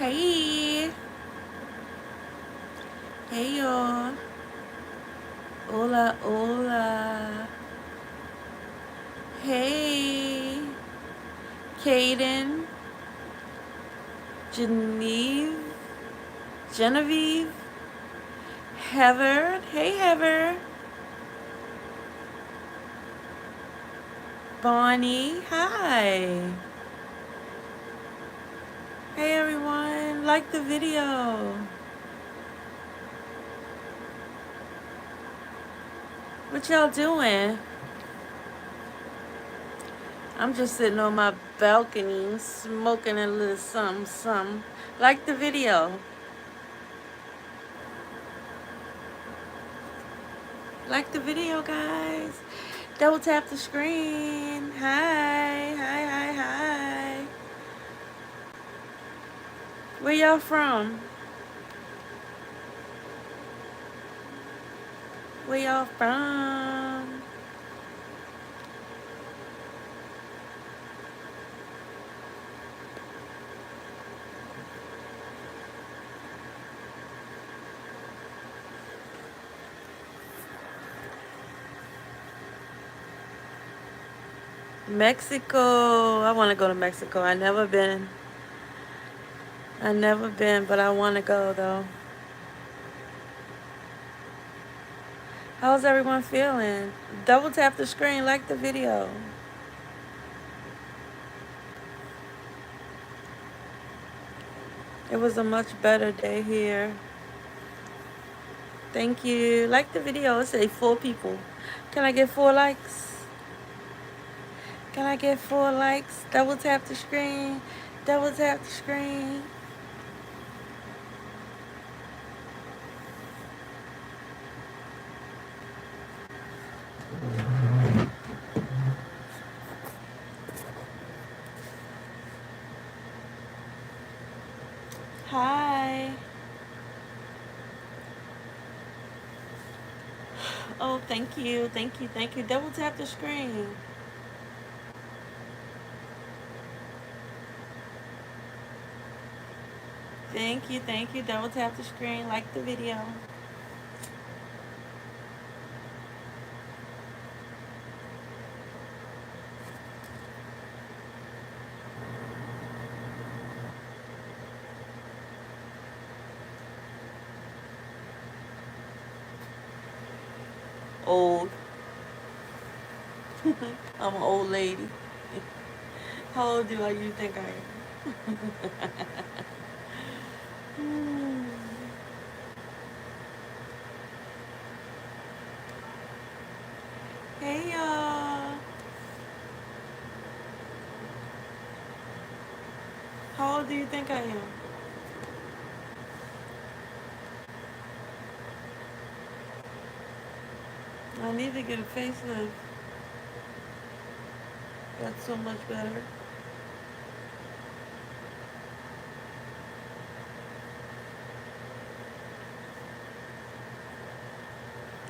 Hey, hey y'all. Hola, hola. Hey, Kaden, Genevieve, Heather. Hey, Heather. Bonnie. Hi. Hey, everyone. Like the video. What y'all doing? I'm just sitting on my balcony, smoking a little something. Like the video. Like the video, guys. Double tap the screen. Hi, hi, hi, hi. Where y'all from? Where y'all from? Mexico. I want to go to Mexico. I never been. But I want to go though. How's everyone feeling? Double tap the screen, like the video. It was a much better day here. Thank you. Like the video. It say 4 people. Can I get 4 likes? Can I get 4 likes? Double tap the screen. Double tap the screen. Hi. Oh, thank you. Thank you. Thank you. Double tap the screen. Thank you. Thank you. Double tap the screen. Like the video. Old. I'm an old lady. How old do you think I am? Hey y'all. How old do you think I am? I need to get a facelift. That's so much better.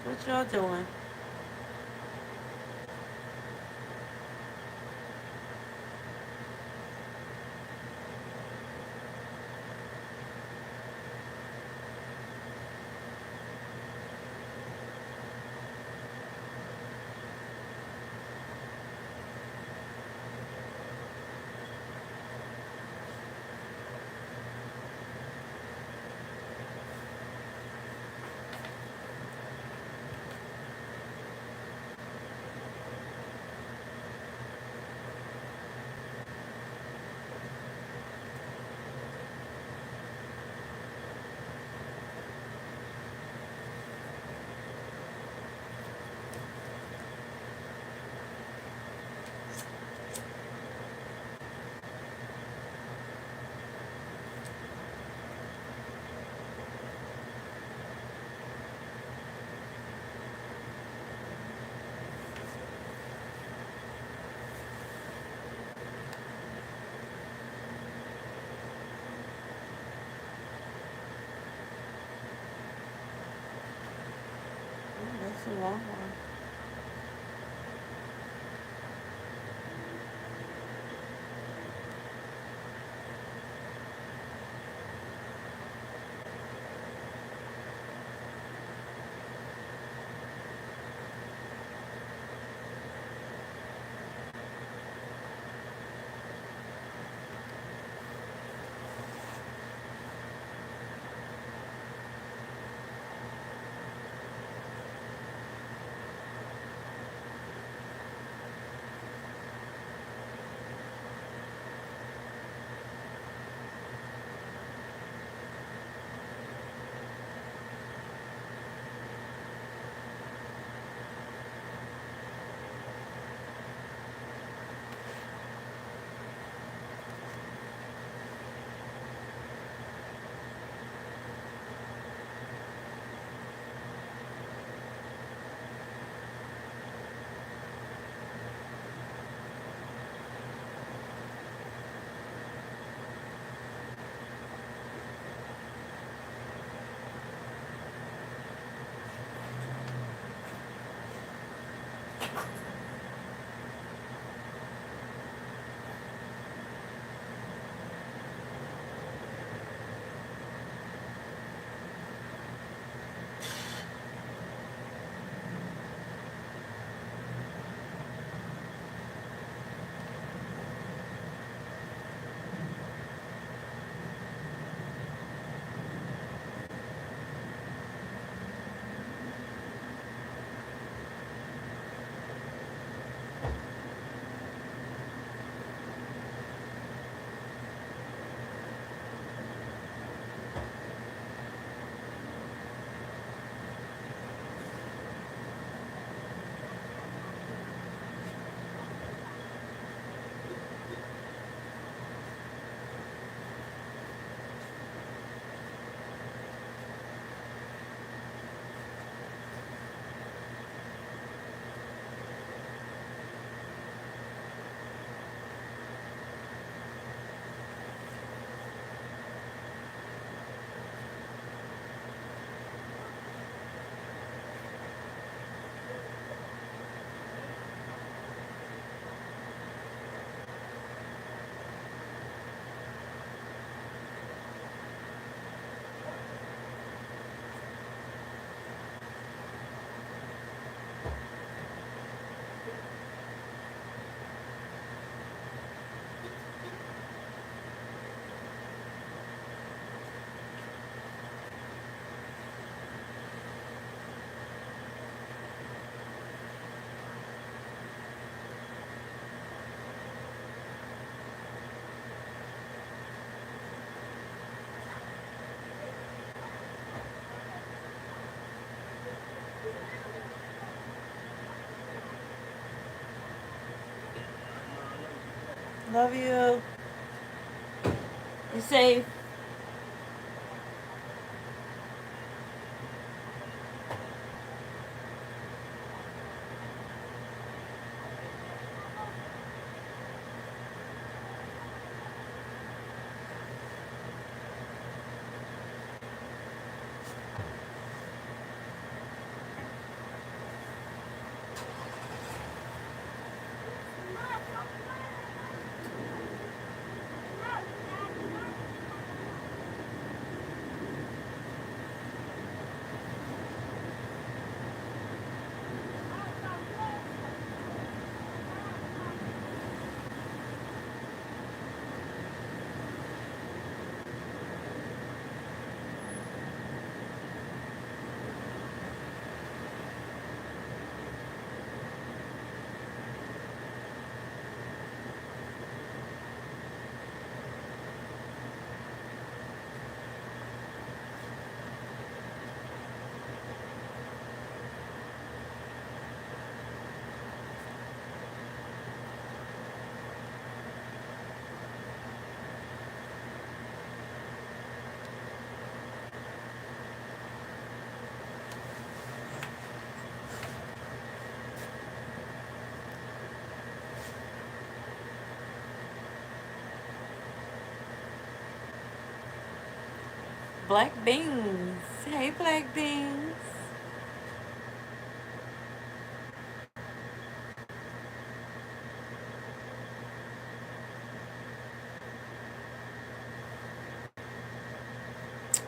What y'all doing? That's a long one. Love you. You safe. Black beans. Hey, black beans.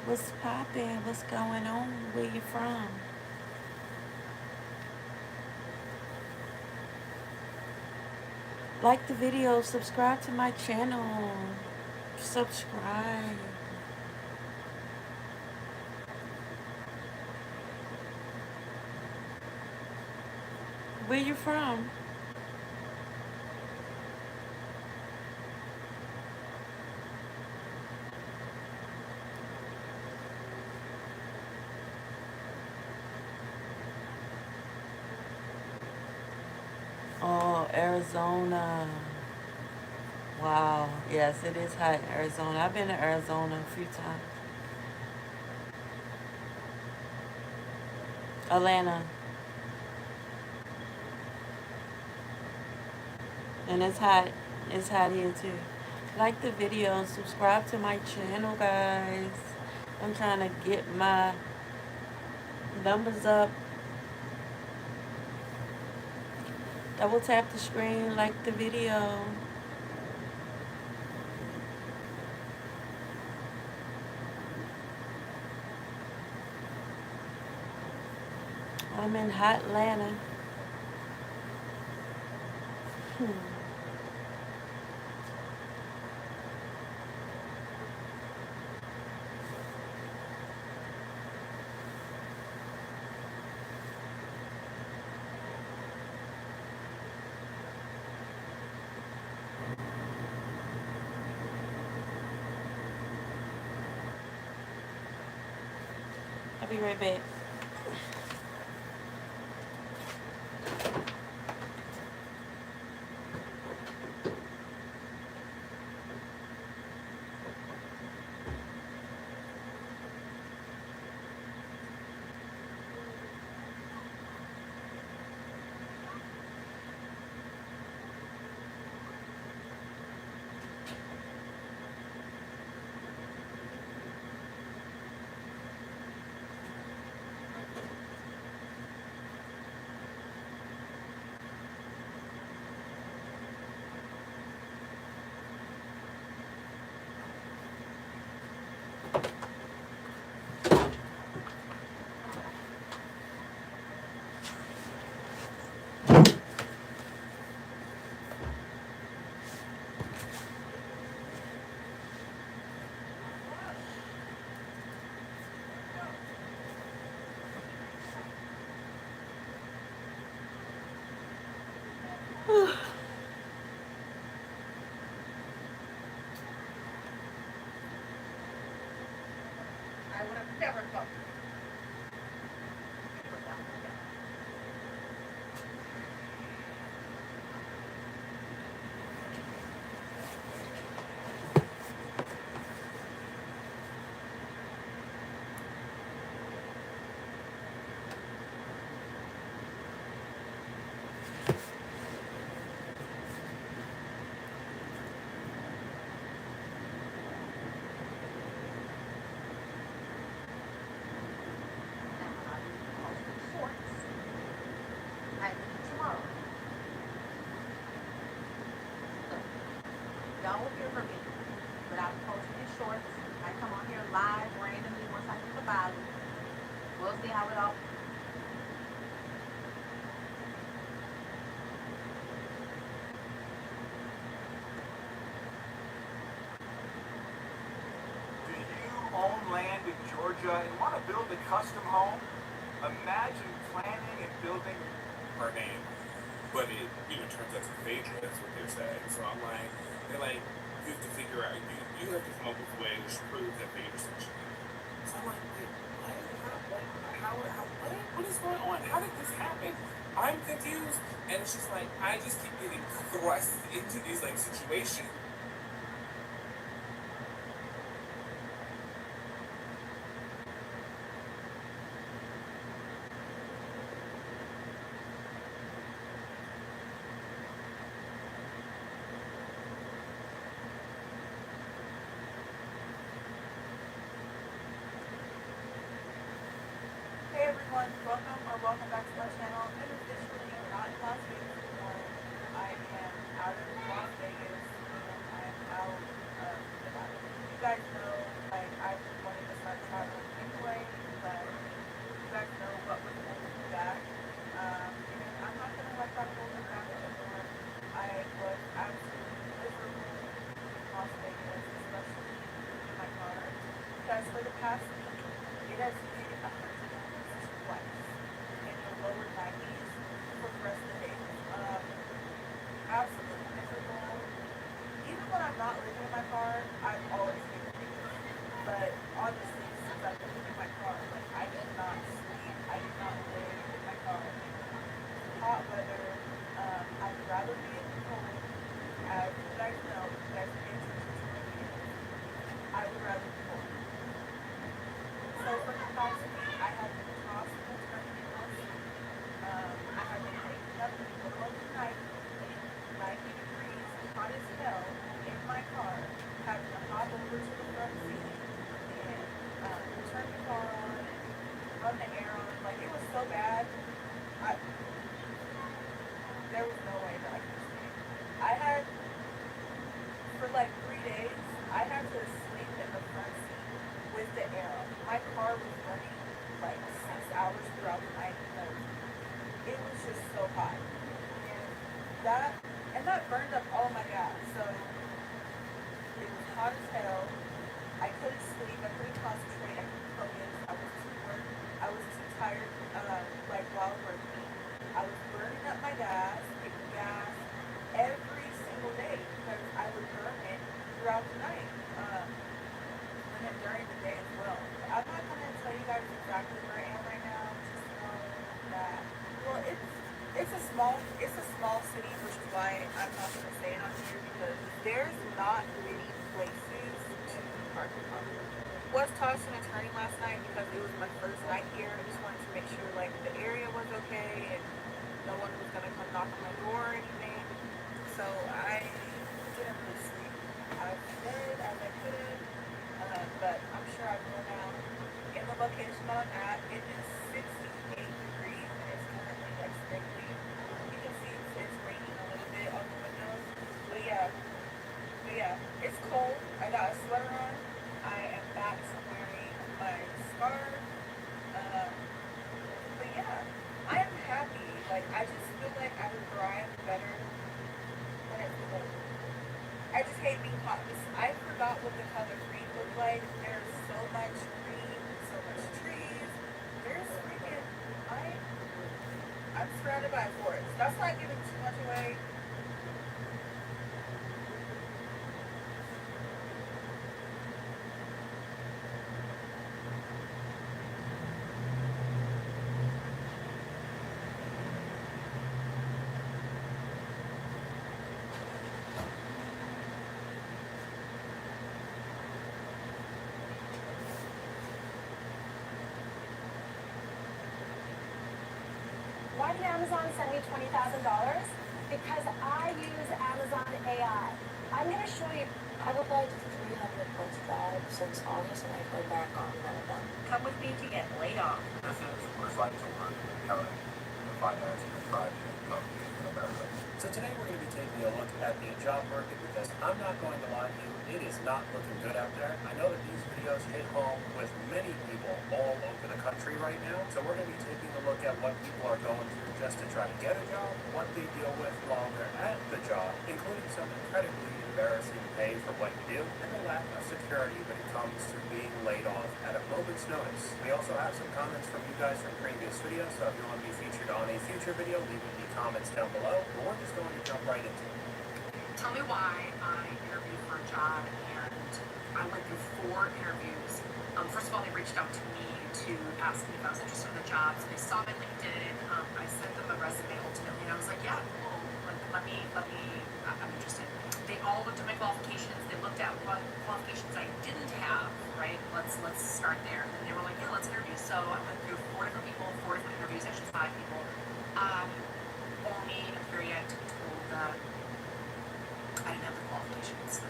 What's poppin'? What's going on? Where you from? Like the video. Subscribe to my channel. Subscribe. Where you from? Oh, Arizona. Wow. Yes, it is hot in Arizona. I've been to Arizona a few times. Atlanta. And it's hot. It's hot here too. Like the video. Subscribe to my channel, guys. I'm trying to get my numbers up. Double tap the screen, like the video. I'm in hot Atlanta. Hmm. I'll be right back. Own land in Georgia and want to build a custom home? Imagine planning and building her name. But it, turns out to be fake. That's what they're saying. So I'm like, they're like, you have to figure out, you have to come up with ways to prove that they essentially. So I'm like, wait, what? What is going on? How did this happen? I'm confused. And it's just like, I just keep getting thrust into these like situations. Hey everyone, welcome back to my channel. I'm officially not in Las Vegas anymore. I am out of Las Vegas and I am out of Nevada. You guys know, like, I've been wanting to start traveling anyway, but you guys know what was holding me back. And I'm not gonna let that hold me back anymore. I was absolutely miserable in Las Vegas, especially in my car, because for the past week, it has hit 100 twice in the lower 90s for the rest of the day. Absolutely miserable. Even when I'm not living in my car, I'm always getting Vegas. But honestly, since I've been in my car, like, I did not sleep. I did not live in my car. Hot weather. I'd rather be in the cold. As you guys know, you guys pay attention to my videos. I would rather be cold. So for the past week, I have been tossing and turning in my sleep. I have been waking up in the middle of the night in 90 degrees, hot as hell, in my car, having to hop over to the front seat and turn the car on and run the air on. Like, it was so bad. there was no way that I could sleep. I had, for like 3 days, I had to sleep in the front seat with the air on. My car was running like 6 hours throughout the night because it was just so hot. That and that burned up all my gas. So it was hot as hell. I couldn't sleep. I couldn't concentrate. I couldn't focus. I was too tired. Like while working, I was burning up my gas, getting gas every single day because I would burn it throughout the night, and then during the day as well. I'm not gonna tell you guys exactly where I am right now. Just know that well, it's a small city, which is why I'm not gonna say it on here because there's not many places to park your car. Was tossing and turning last night because it was my first night here. I just wanted to make sure like the area was okay and no one was gonna come knock on my door or anything. So I didn't really sleep as good as I could, but I'm sure I will now. In the location I'm at, it is 68 degrees and it's currently like sprinkling. You can see it's raining a little bit on the windows. But yeah, it's cold. I got a sweater on. I am back to wearing my scarf. But yeah, I am happy. Like I just feel like I would thrive better when it's cold. I just hate being hot. I forgot what the color green looked like. There's so much green, so much trees. There's freaking I'm surrounded by forests. That's not giving too much away. Why did Amazon send me $20,000? Because I use Amazon AI. I'm going to show you. I've applied to 300 plus jobs since August and I go back on none of them. Come with me to get laid off. This is what it's like to work in accounting, the finance, and private company in America. So today we're going to be taking a look at the job market because I'm not going to lie to you, it is not looking good out there. I know that these videos hit home with many people all over the country right now, so we're going to be taking a look at what people are going through just to try to get a job, what they deal with while they're at the job, including some incredibly embarrassing pay for what you do, and the lack of security when it comes to being laid off at a moment's notice. We also have some comments from you guys from previous videos, so if you want to be featured on a future video, leave me comments down below, but we're just going to jump right into it. Tell me why I interviewed for a job, and I went through 4 interviews. First of all, they reached out to me to ask me if I was interested in the jobs. They saw my LinkedIn. I sent them a resume ultimately, and I was like, yeah, cool. Let me, I'm interested. They all looked at my qualifications. They looked at what qualifications I didn't have, right? Let's start there. And then they were like, yeah, let's interview. So I went through 4 different people, 4 different interviews, actually 5 people. Only a period told that I didn't have the qualifications.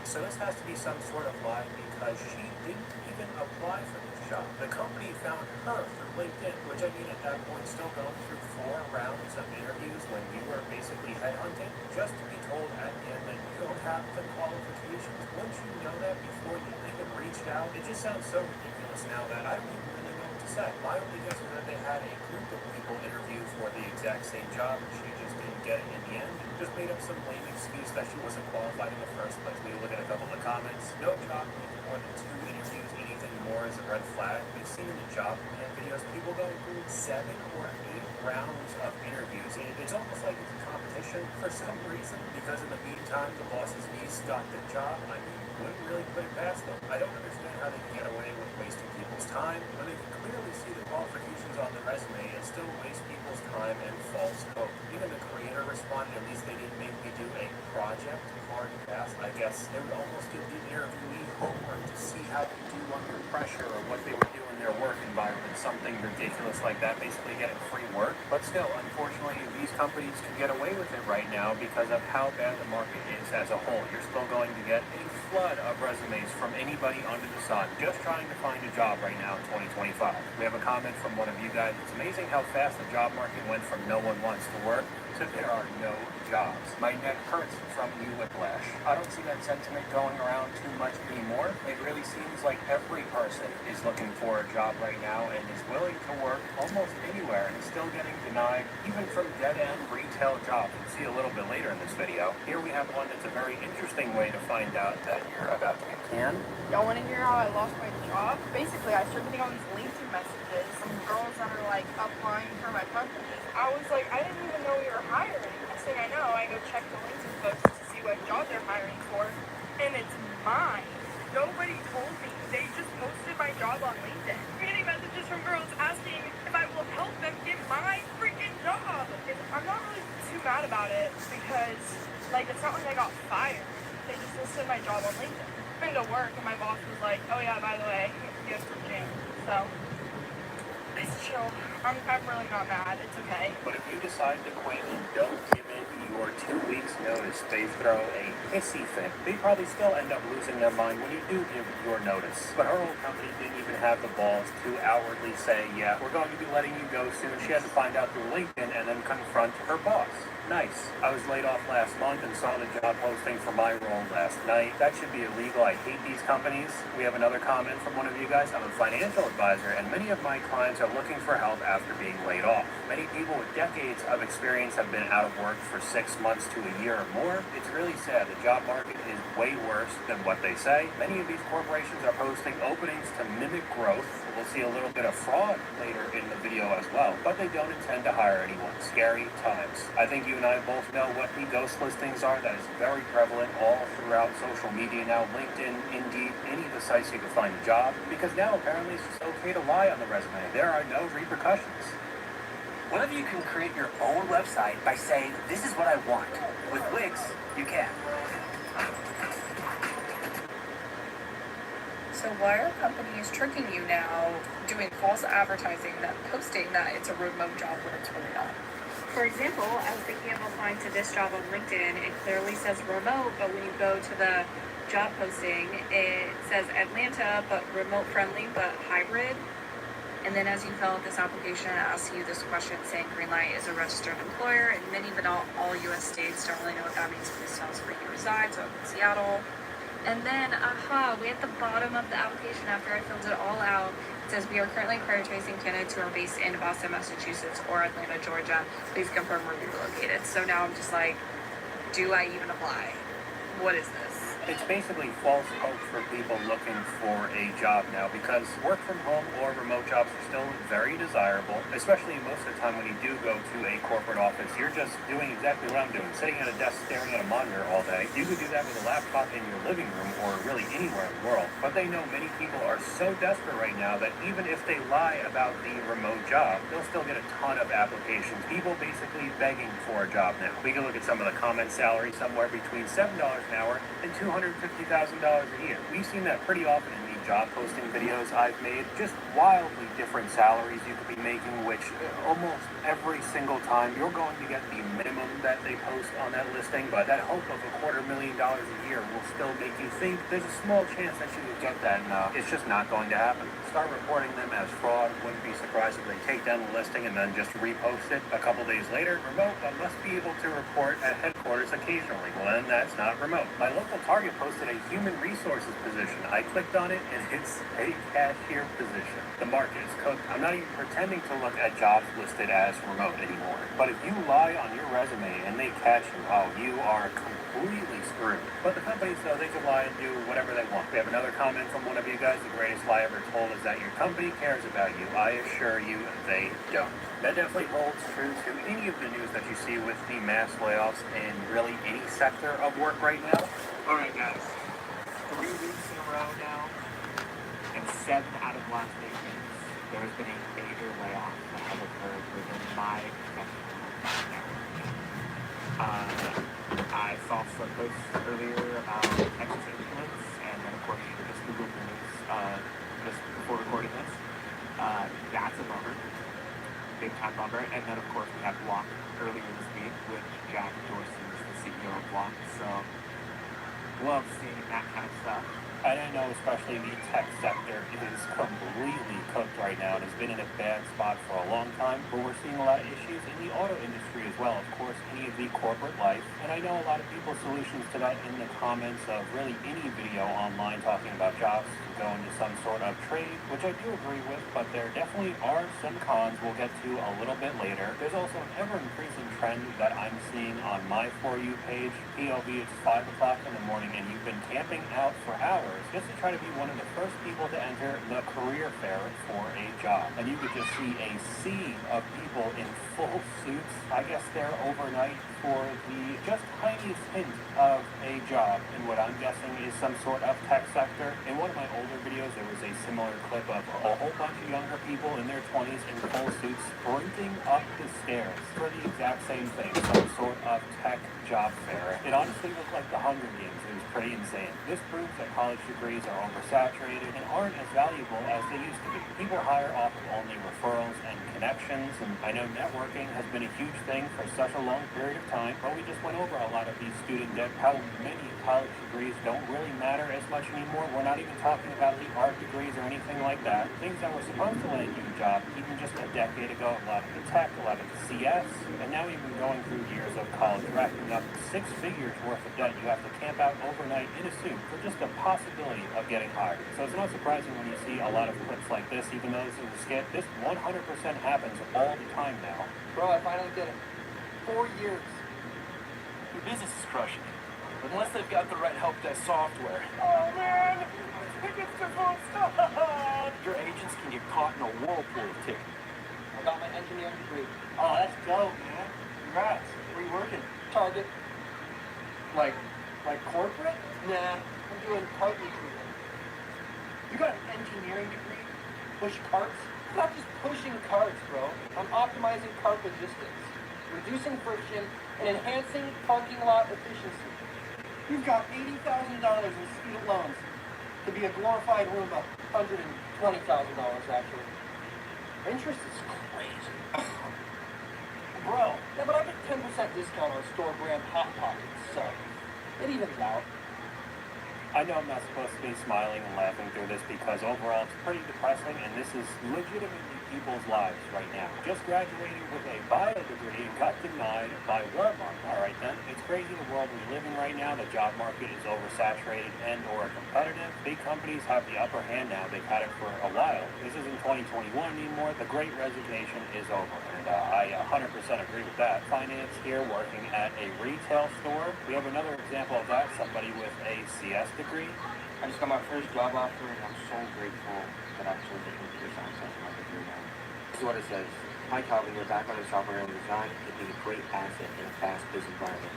So this has to be some sort of lie because she didn't even apply for this job. The company found her through LinkedIn, which I mean at that point still going through 4 rounds of interviews when you were basically headhunted, just to be told at the end that you don't have the qualifications. Wouldn't you know that before you even reached out? It just sounds so ridiculous now that I don't even really know what to say. My only guess is that they had a group of people interview for the exact same job and she just didn't get it in the end. Just made up some lame excuse that she wasn't qualified in the first place. We look at a couple of the comments. No job needs more than 2 interviews. Anything more is a red flag. We've seen in the job videos people going through 7 or 8 rounds of interviews. It's almost like it's a competition for some reason because in the meantime the boss's niece got the job. I mean, wouldn't really put it past them. I don't understand how they can get away with wasting people's time when they can clearly see the qualifications on the resume and still waste people's time and false hope. Even the creator responded, at least they didn't make me do a project hard and fast. I guess they would almost give the interviewee homework to see how they do under pressure or what they would do in their work environment, something ridiculous like that, basically getting free work. But still, unfortunately, these companies can get away with it right now because of how bad the market is as a whole. You're still going to get a flood of resumes from anybody under the sun just trying to find a job right now in 2025. We have a comment from one of you guys. It's amazing how fast the job market went from no one wants to work to there are no jobs. My neck hurts from the whiplash. I don't see that sentiment going around too much anymore. It really seems like every person is looking for a job right now and is willing to work almost anywhere and is still getting denied, even from dead-end retail jobs. We'll see a little bit later in this video. Here we have one that's a very interesting way to find out that you're about to get canned. Y'all want to hear how I lost my job? Basically, I started getting all these LinkedIn messages from girls that are like applying for my company. I was like, I didn't even know we were hiring. Next thing I know, I go check the LinkedIn posts to see what job they're hiring for, and it's mine. Nobody told me. They just posted my job on LinkedIn. I'm getting messages from girls asking if I will help them get my freaking job. I'm not really too mad about it because, like, it's not like I got fired. They just listed my job on LinkedIn. I've been to work, and my boss was like, oh yeah, by the way, you have to jam. So, it's chill. I'm really not mad. It's okay. But if you decide to quit and don't give in your 2 weeks notice, they throw a hissy fit. They probably still end up losing their mind when you do give your notice. But her old company didn't even have the balls to outwardly say, yeah, we're going to be letting you go soon. She had to find out through LinkedIn and then confront her boss. Nice. I was laid off last month and saw the job posting for my role last night. That should be illegal. I hate these companies. We have another comment from one of you guys. I'm a financial advisor, and many of my clients are looking for help after being laid off. Many people with decades of experience have been out of work for 6 months to a year or more. It's really sad. The job market is way worse than what they say. Many of these corporations are posting openings to mimic growth. We'll see a little bit of fraud later in the video as well, but they don't intend to hire anyone. Scary times. I think you and I both know what the ghost listings are. That is very prevalent all throughout social media now. LinkedIn, Indeed, any of the sites you can find a job, because now apparently it's just okay to lie on the resume. There are no repercussions. What if you can create your own website by saying, this is what I want? With Wix, you can. So why are companies tricking you now, doing false advertising, that posting that it's a remote job when it's really not? For example, I was thinking of applying to this job on LinkedIn. It clearly says remote, but when you go to the job posting, it says Atlanta, but remote friendly, but hybrid. And then as you fill out this application, it asks you this question saying Greenlight is a registered employer, and many but not all U.S. states don't really know what that means. Please tell us where you reside, so I'm in Seattle. And then, way at the bottom of the application, after I filled it all out, it says, we are currently prioritizing candidates who are based in Boston, Massachusetts, or Atlanta, Georgia. Please confirm where you're located. So now I'm just like, do I even apply? What is this? It's basically false hope for people looking for a job now, because work from home or remote jobs are still very desirable, especially most of the time when you do go to a corporate office. You're just doing exactly what I'm doing, sitting at a desk staring at a monitor all day. You could do that with a laptop in your living room or really anywhere in the world. But they know many people are so desperate right now that even if they lie about the remote job, they'll still get a ton of applications. People basically begging for a job now. We can look at some of the comment salaries, somewhere between $7 an hour and $250,000 a year. We've seen that pretty often in the job posting videos I've made. Just wildly different salaries you could be making, which almost every single time you're going to get the minimum that they post on that listing, but that hope of $250,000 a year will still make you think there's a small chance that you could get that, and it's just not going to happen. Start reporting them as fraud. Wouldn't be surprised if they take down the listing and then just repost it a couple days later. Remote, but must be able to report at headquarters occasionally. Well, then that's not remote. My local Target posted a human resources position. I clicked on it and it's a cashier position. The market is cooked. I'm not even pretending to look at jobs listed as remote anymore. But if you lie on your resume and they catch you, oh, you are completely screwed. But the companies, though, they can lie and do whatever they want. We have another comment from one of you guys. The greatest lie ever told is that your company cares about you. I assure you, they don't. That definitely holds true to any of the news that you see with the mass layoffs in really any sector of work right now. All right, guys. 3 weeks in a row now, and 7 out of the last 8 weeks, there has been a major layoff that has occurred within my professional network. I saw some posts earlier about Texas Instruments, and then of course you just Googled the news just before recording this. big time bummer. And then, of course, we had Block earlier this week, which Jack Dorsey is the CEO of Block. So, love seeing that kind of stuff. And I know especially the tech sector is completely cooked right now and has been in a bad spot for a long time, but we're seeing a lot of issues in the auto industry as well, of course, any of the corporate life. And I know a lot of people's solutions to that in the comments of really any video online talking about jobs to go into some sort of trade, which I do agree with, but there definitely are some cons we'll get to a little bit later. There's also an ever-increasing trend that I'm seeing on my For You page. POV, it's 5 o'clock in the morning and you've been camping out for hours just to try to be one of the first people to enter the career fair for a job. And you could just see a sea of people in full suits. I guess they're overnight for the just tiniest hint of a job in what I'm guessing is some sort of tech sector. In one of my older videos, there was a similar clip of a whole bunch of younger people in their 20s in full suits sprinting up the stairs for the exact same thing, some sort of tech job fair. It honestly looked like the Hunger Games. It was pretty insane. This proves that college degrees are oversaturated and aren't as valuable as they used to be. People hire off of only referrals and connections, and I know networking has been a huge thing for such a long period of time, but we just went over a lot of these student debt, how many college degrees don't really matter as much anymore. We're not even talking about the art degrees or anything like that. Things that were supposed to land you a job even just a decade ago, a lot of the tech, a lot of the CS, and now even going through years of college, racking up 6 figures worth of debt. You have to camp out overnight in a suit for just the possibility of getting hired. So it's not surprising when you see a lot of clips like this, even though this is a skit. This 100% happens all the time now. Bro, I finally did it. 4 years. Your business is crushing it. Unless they've got the right help desk software. Oh man! Tickets just won't stop! Your agents can get caught in a whirlpool of tickets. I got my engineering degree. Oh, that's dope, man. Congrats. Where are you working? Target. Like corporate? Nah, I'm doing cart retrieval. You got an engineering degree? Push carts? I'm not just pushing carts, bro. I'm optimizing cart logistics, reducing friction, and enhancing parking lot efficiency. You've got $80,000 in student loans to be a glorified Roomba. $120,000 actually. Interest is crazy. Bro, yeah, but I get 10% discount on store brand Hot Pockets, so it evens out. I know I'm not supposed to be smiling and laughing through this because overall it's pretty depressing and this is legitimately people's lives right now. Just graduated with a bio degree and got denied by Walmart. Alright then, it's crazy the world we live in right now. The job market is oversaturated and or competitive. Big companies have the upper hand now. They've had it for a while. This isn't 2021 anymore. The Great Resignation is over. And I 100% agree with that. Finance here working at a retail store. We have another example of that. Somebody with a CS degree. I just got my first job offer and I'm so grateful that I'm so making computer science as my degree now. This is what it says. Hi Calvin, your background in software and design can be a great asset in a fast-paced environment.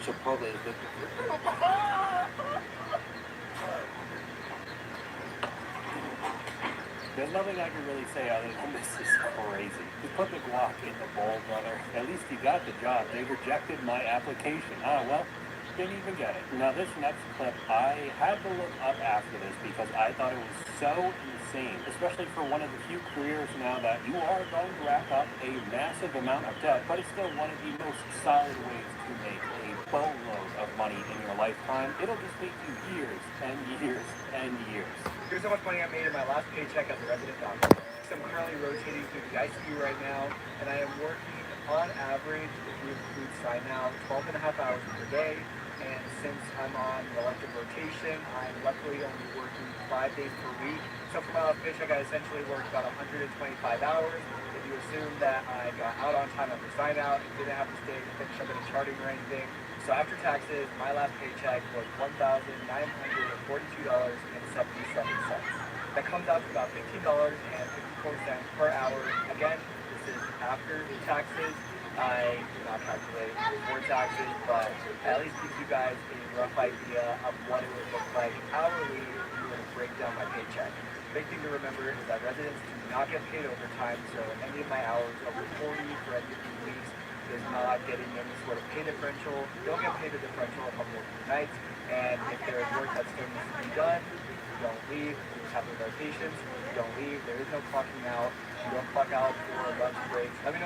Chipotle is looking for... There's nothing I can really say other than this is crazy. You put the guac in the bowl, brother. At least you got the job. They rejected my application. Oh, well, didn't even get it. Now, this next clip, I had to look up after this because I thought it was so insane, especially for one of the few careers now that you are going to rack up a massive amount of debt, but it's still one of the most solid ways to make a boatload of money in your lifetime. It'll just take you years and years and years. Here's how much money I made in my last paycheck as a resident doctor. So I'm currently rotating through the ICU right now, and I am working on average, if you include sign now, 12 and a half hours per day. And since I'm on elective rotation, I'm luckily only working 5 days per week. So for my last paycheck, I essentially worked about 125 hours. If you assume that I got out on time after sign out and didn't have to stay to finish up any charting or anything. So after taxes, my last paycheck was $1,942.77. That comes out to about $15.54 per hour. Again, this is after the taxes. I do not calculate before taxes, but at least gives you guys a rough idea of what it would look like hourly if you were to break down my paycheck. Big thing to remember is that residents do not get paid overtime, so any of my hours over 40 for any of these weeks is not getting any sort of pay differential. You'll get paid a differential if I'm working nights, and if there is work that still needs to be done, you don't leave. You just have the rotations, you don't leave. There is no clocking out. Don't fuck out for a lunch break. Let me know.